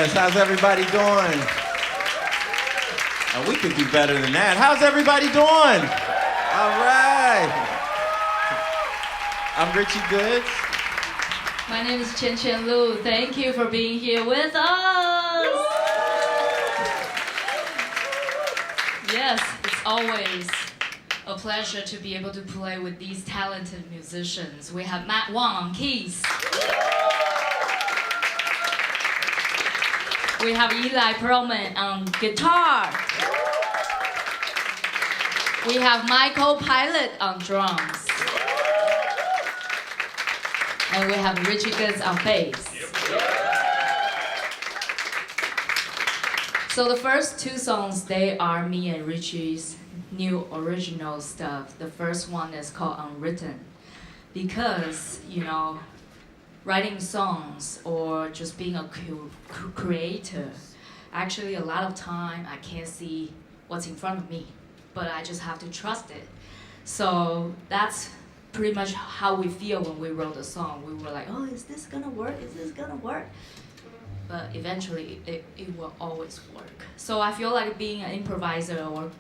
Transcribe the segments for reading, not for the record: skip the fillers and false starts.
Yes, how's everybody doing? We could do better than that. How's everybody doing? All right. I'm Richie Goods. My name is Chien Chien. Thank you for being here with us. Yes, it's always a pleasure to be able to play with these talented musicians. We have Wong on keys. We have Ely Perlman on guitar. We have Piolet on drums. And we have Richie Goods on bass. So the first two songs, they are me and Richie's new original stuff. The first one is called Unwritten. Because, writing songs or just being a creator, actually a lot of time I can't see what's in front of me, but I just have to trust it. So that's pretty much how we feel when we wrote the song. We were like, oh, is this gonna work? Is this gonna work? But eventually it will always work. So I feel like being an improviser or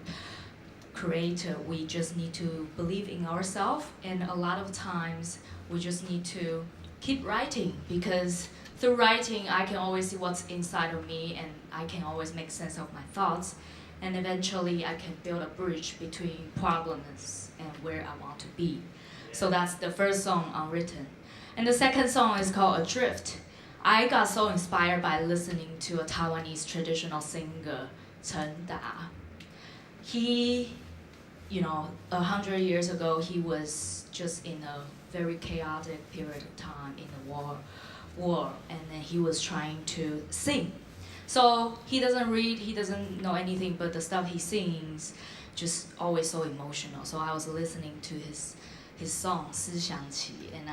creator, we just need to believe in ourselves, and a lot of times we just need to keep writing, because through writing I can always see what's inside of me, and I can always make sense of my thoughts, and eventually I can build a bridge between problems and where I want to be. So that's the first song, Unwritten. And the second song is called Adrift. I got so inspired by listening to a Taiwanese traditional singer, Chen Da. He, 100 years ago, he was just in a very chaotic period of time in the war, and then he was trying to sing. So he doesn't read, he doesn't know anything, but the stuff he sings just always so emotional. So I was listening to his song 思想起, and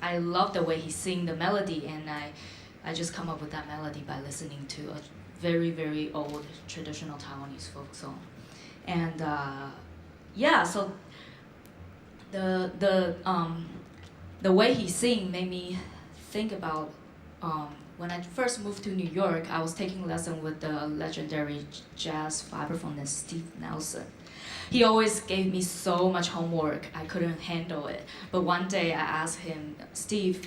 I love the way he sing the melody, and I just come up with that melody by listening to a very, very old traditional Taiwanese folk song. And so the way he sing made me think about when I first moved to New York. I was taking lesson with the legendary jazz vibraphonist Steve Nelson. He always gave me so much homework, I couldn't handle it. But one day I asked him, Steve,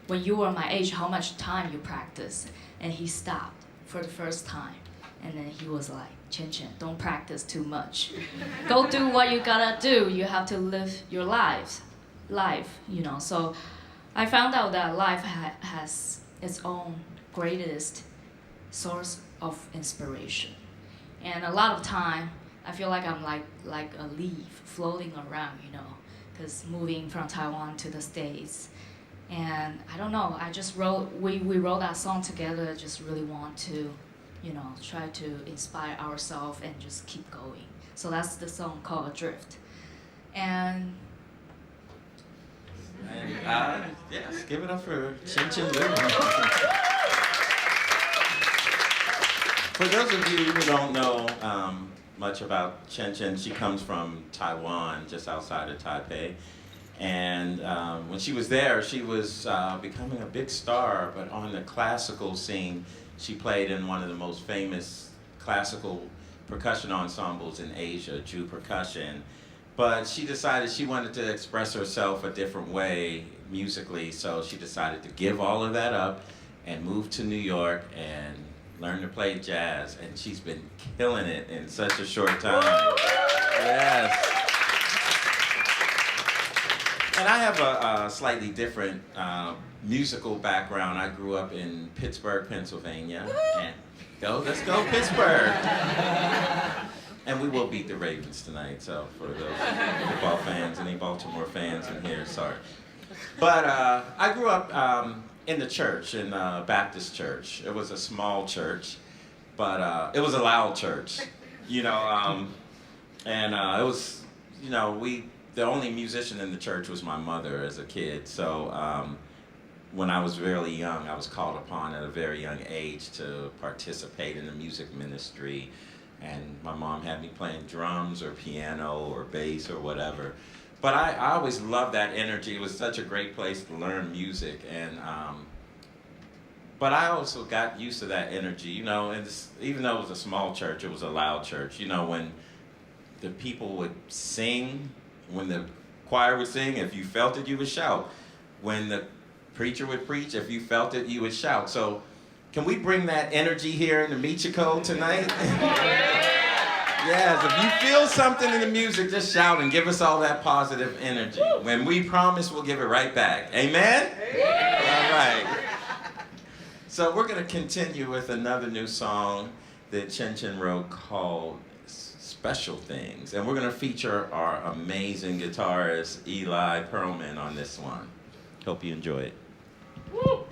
when you were my age, how much time you practice? And he stopped for the first time. And then he was like, Chien Chien, don't practice too much. Go do what you gotta do. You have to live your life, So I found out that life has its own greatest source of inspiration. And a lot of time, I feel like I'm like a leaf floating around, because moving from Taiwan to the States. And I don't know, we wrote that song together, just really want to, try to inspire ourselves and just keep going. So that's the song called Adrift. And yes, give it up for Chien Chien. For those of you who don't know much about Chien Chien, she comes from Taiwan, just outside of Taipei. And when she was there, she was becoming a big star, but on the classical scene, she played in one of the most famous classical percussion ensembles in Asia, Ju Percussion. But she decided she wanted to express herself a different way musically, so she decided to give all of that up and move to New York and learn to play jazz, and she's been killing it in such a short time. Yes. And I have a slightly different musical background. I grew up in Pittsburgh, Pennsylvania, and let's go Pittsburgh. And we will beat the Ravens tonight, so for those football fans, any Baltimore fans in here, sorry. But I grew up in the church, in a Baptist church. It was a small church, but it was a loud church, and it was, the only musician in the church was my mother as a kid. So when I was really young, I was called upon at a very young age to participate in the music ministry. And my mom had me playing drums or piano or bass or whatever. But I always loved that energy. It was such a great place to learn music. And But I also got used to that energy, you know, and even though it was a small church, it was a loud church. You know, when the people would sing, when the choir would sing, if you felt it, you would shout. When the preacher would preach, if you felt it, you would shout. So can we bring that energy here in the Michiko tonight? Yes, if you feel something in the music, just shout and give us all that positive energy. When we promise, we'll give it right back. Amen? All right. So we're going to continue with another new song that Chien Chien wrote called Special Things. And we're going to feature our amazing guitarist, Ely Perlman, on this one. Hope you enjoy it. Woo!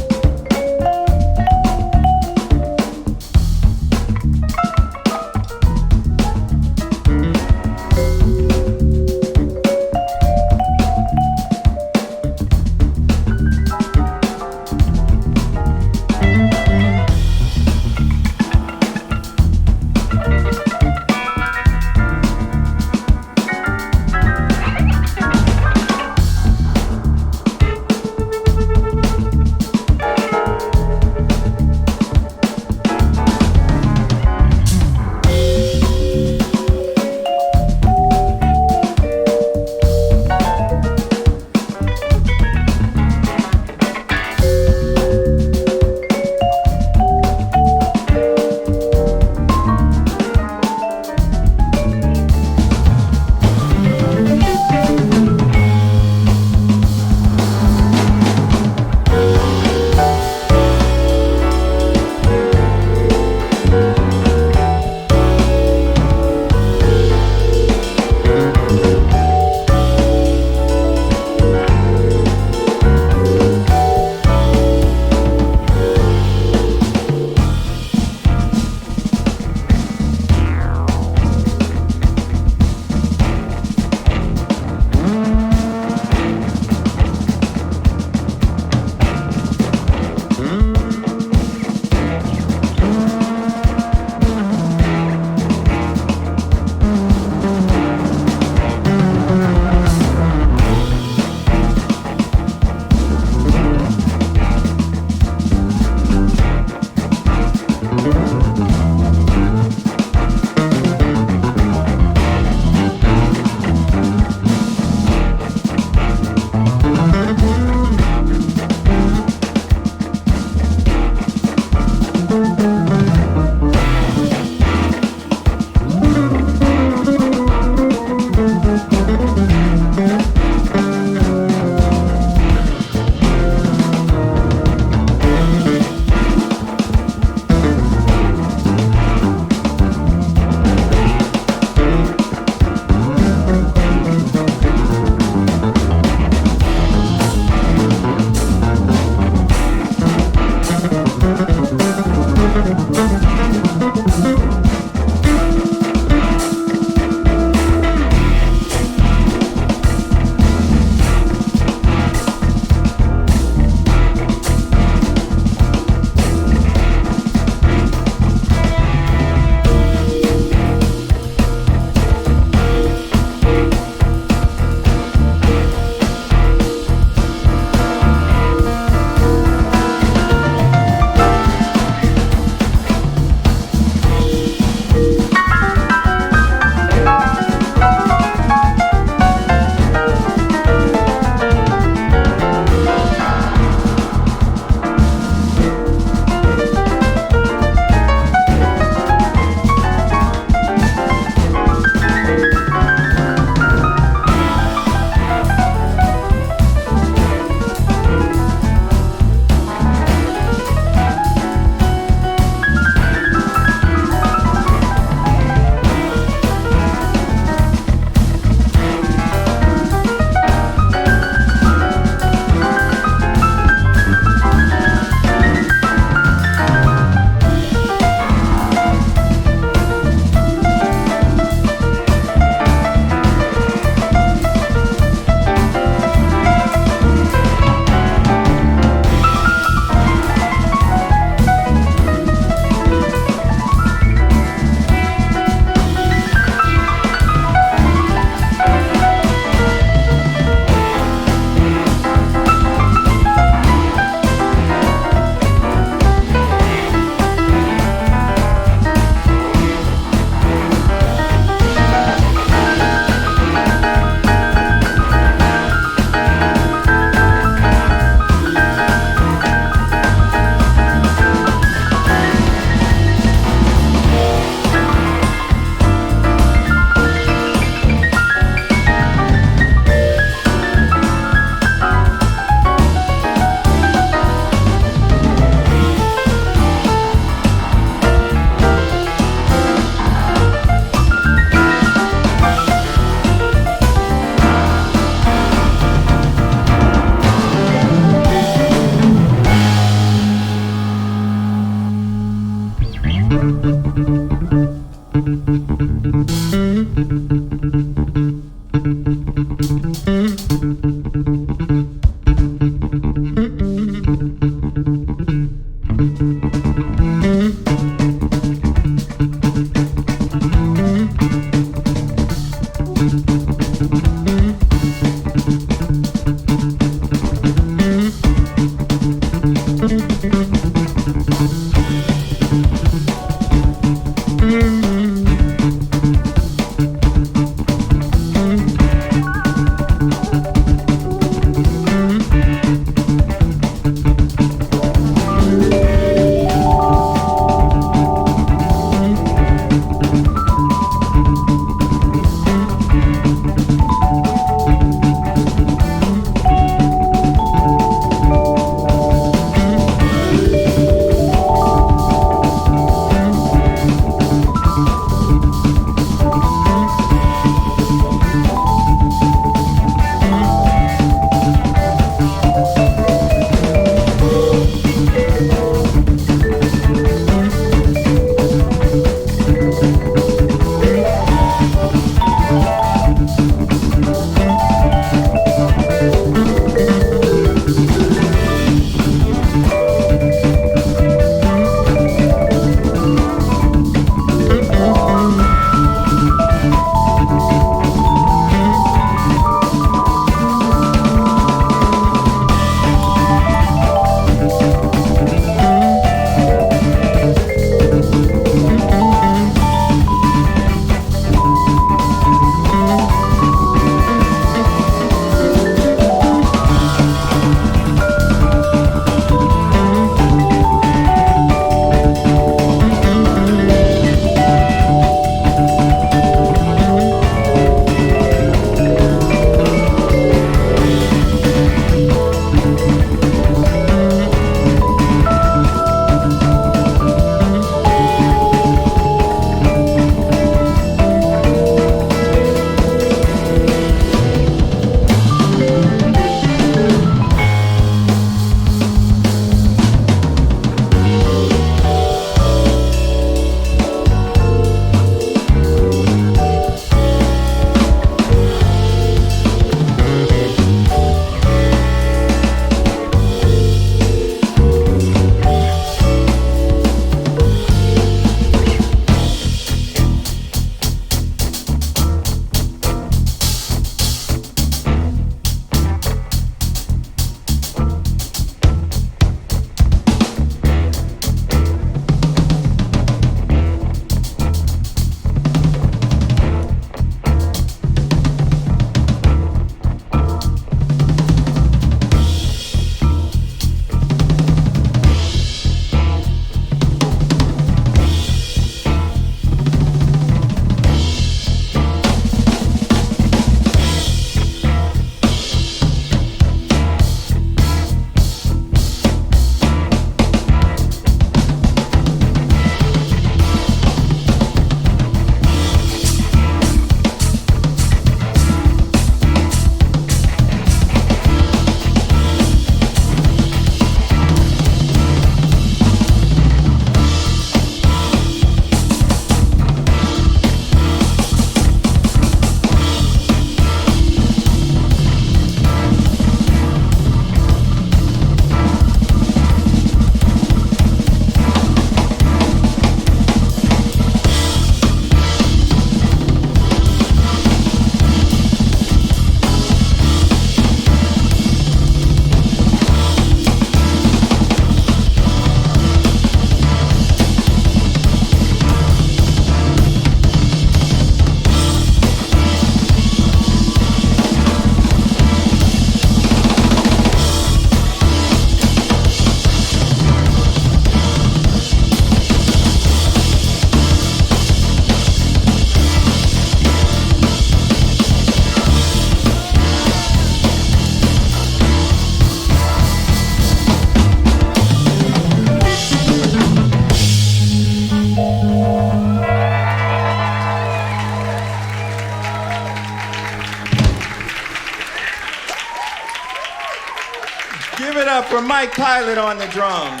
Mike Piolet on the drums.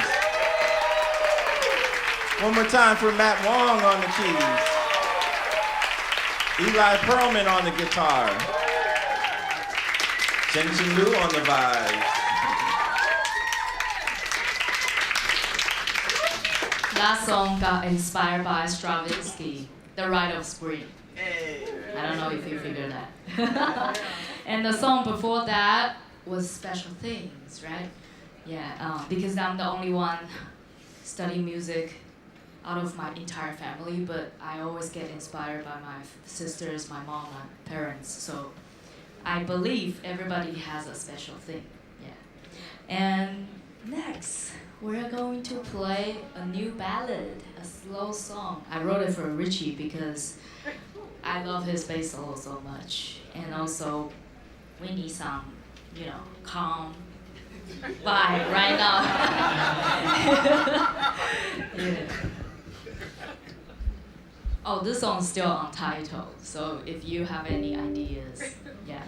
One more time for Matt Wong on the keys. Ely Perlman on the guitar. Chien Chien on the vibes. That song got inspired by Stravinsky, The Rite of Spring. I don't know if you figured that. And the song before that was Special Things, right? Yeah, because I'm the only one studying music out of my entire family, but I always get inspired by my sisters, my mom, my parents. So I believe everybody has a special thing. Yeah. And next, we're going to play a new ballad, a slow song. I wrote it for Richie because I love his bass solo so much. And also, we need some, calm vibe right now. Yeah. Oh, this song's still untitled, so if you have any ideas, yeah.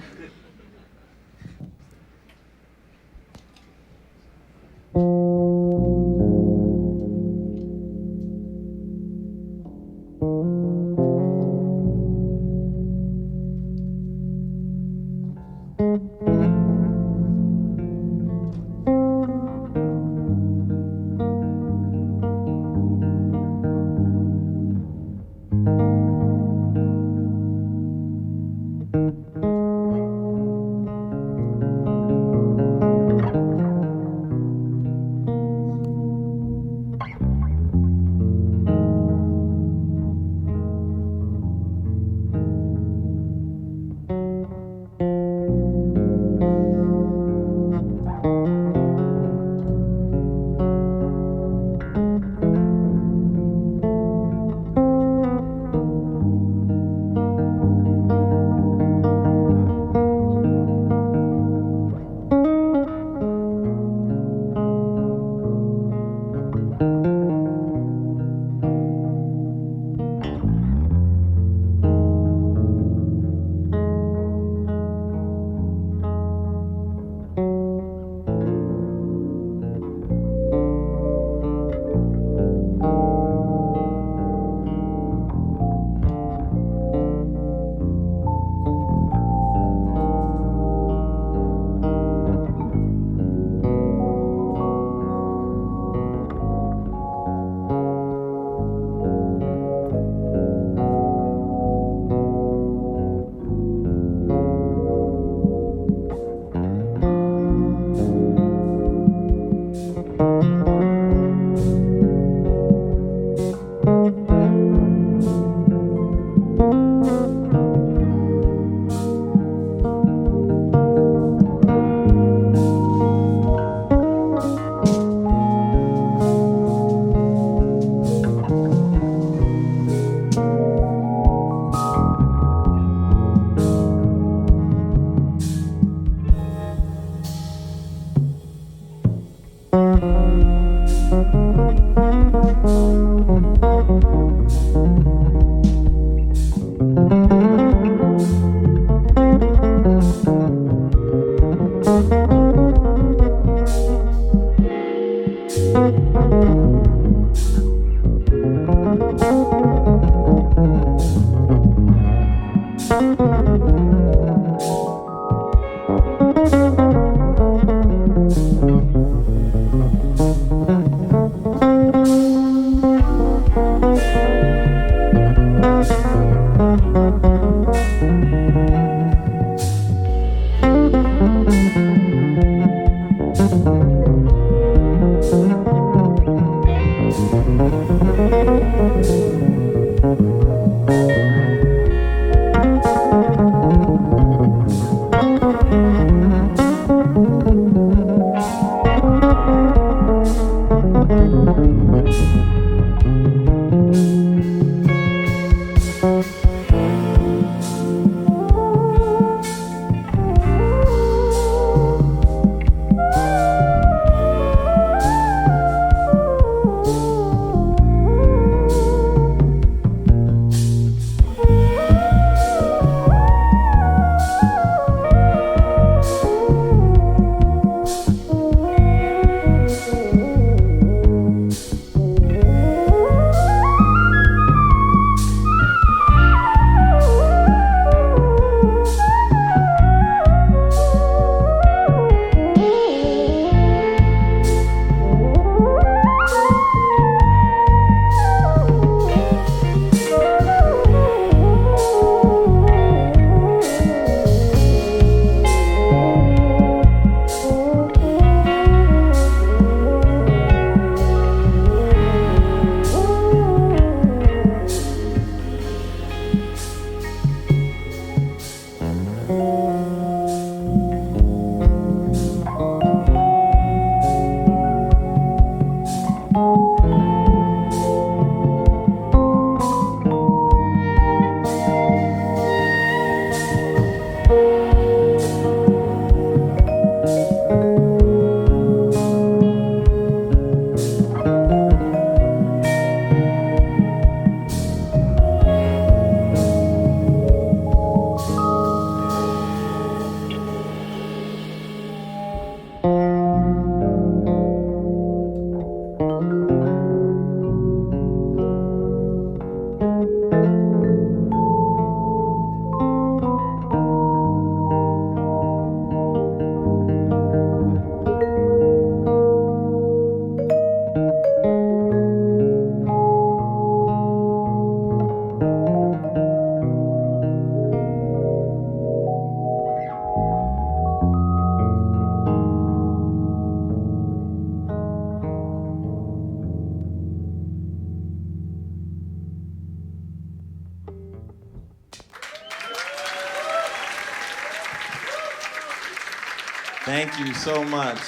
Thank you so much.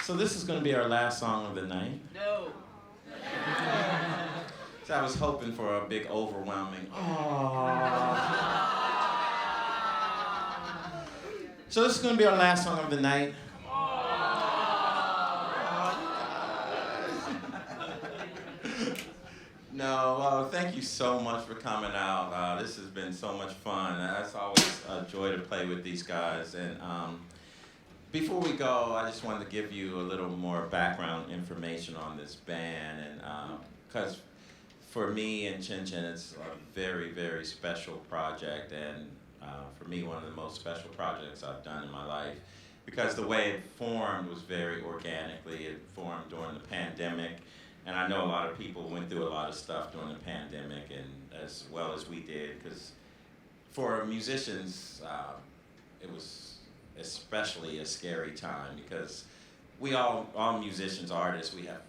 So this is going to be our last song of the night. No. So I was hoping for a big overwhelming, So this is going to be our last song of the night. No, thank you so much for coming out. This has been so much fun. It's always a joy to play with these guys. And before we go, I just wanted to give you a little more background information on this band. And because for me and Chien Chien, it's a very, very special project. And for me, one of the most special projects I've done in my life. Because the way it formed was very organically. It formed during the pandemic. And I know a lot of people went through a lot of stuff during the pandemic, and as well as we did, because for musicians, it was especially a scary time, because we all musicians, artists, we have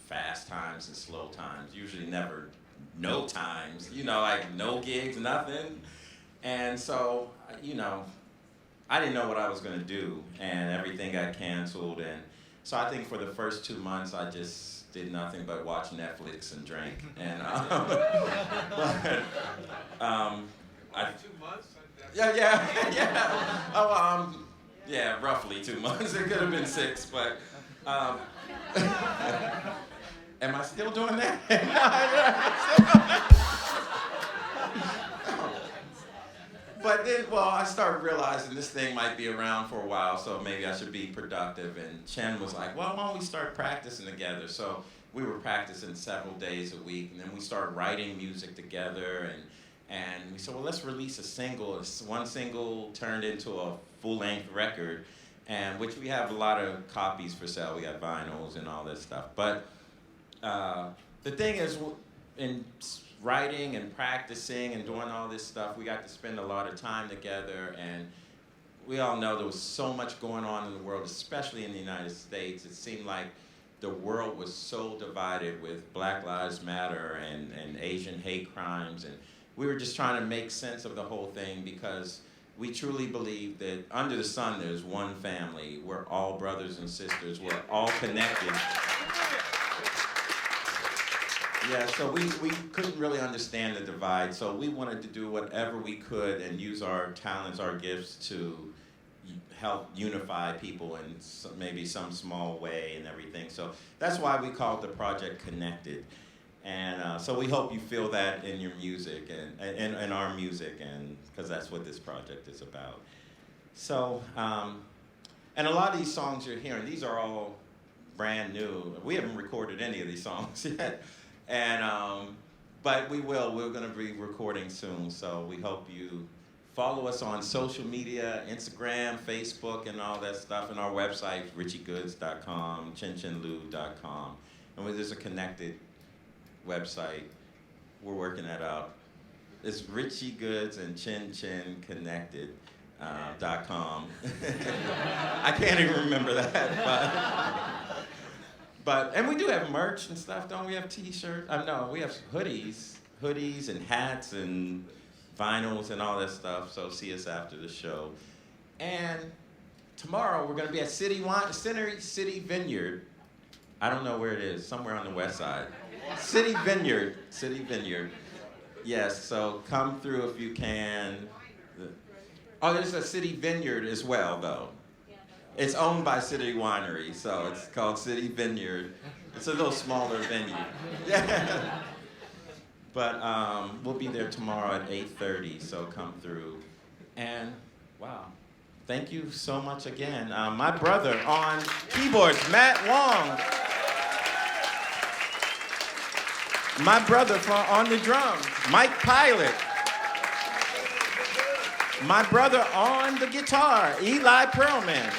fast times and slow times, usually never no times, like no gigs, nothing. And so, I didn't know what I was going to do, and everything got canceled. And so I think for the first 2 months, I just did nothing but watch Netflix and drink. And 2 months? Yeah. Oh, yeah, roughly 2 months. It could have been 6, but am I still doing that? But then, I started realizing this thing might be around for a while, so maybe I should be productive. And Chien was like, well, why don't we start practicing together? So we were practicing several days a week, and then we started writing music together, and we said, well, let's release a single. One single turned into a full-length record, and which we have a lot of copies for sale. We got vinyls and all this stuff. But the thing is, in writing and practicing and doing all this stuff, we got to spend a lot of time together, and we all know there was so much going on in the world, especially in the United States. It seemed like the world was so divided with Black Lives Matter and Asian hate crimes, and we were just trying to make sense of the whole thing, because we truly believe that under the sun there's one family. We're all brothers and sisters. We're all connected. Yeah, so we couldn't really understand the divide, so we wanted to do whatever we could and use our talents, our gifts to help unify people in maybe some small way and everything. So that's why we called the project Connected. And so we hope you feel that in your music and in our music, and because that's what this project is about. So, and a lot of these songs you're hearing, these are all brand new. We haven't recorded any of these songs yet. And, but we will. We're going to be recording soon, so we hope you follow us on social media, Instagram, Facebook, and all that stuff, and our website, richiegoods.com, chienchienlu.com. And there's a connected website. We're working that out. It's Richie Goods and Chien Chien Connected.com. I can't even remember that, but and we do have merch and stuff, don't we? Have T-shirts? No, we have hoodies and hats and vinyls and all that stuff. So see us after the show. And tomorrow we're going to be at City Vineyard. I don't know where it is. Somewhere on the west side. City Vineyard. Yes. So come through if you can. Oh, there's a City Vineyard as well, though. It's owned by City Winery, so it's called City Vineyard. It's a little smaller venue. Yeah. But we'll be there tomorrow at 8:30, so come through. And, wow, thank you so much again. My brother on keyboards, Matt Wong. My brother on the drums, Mike Piolet. My brother on the guitar, Ely Perlman.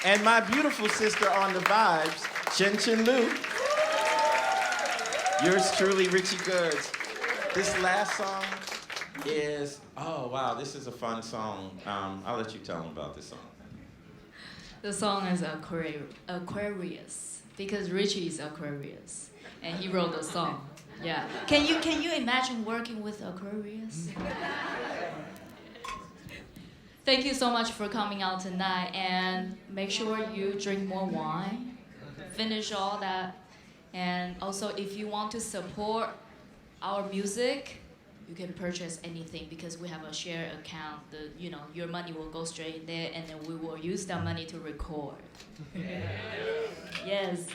And my beautiful sister on the vibes, Chien Chien Lu. Yours truly, Richie Goods. This last song is, oh wow, this is a fun song. I'll let you tell them about this song. The song is Aquarius, because Richie is Aquarius, and he wrote the song. Yeah. Can you imagine working with Aquarius? thank you so much for coming out tonight, and make sure you drink more wine, finish all that, and also if you want to support our music, you can purchase anything because we have a share account. Your money will go straight there, and then we will use that money to record. Yes.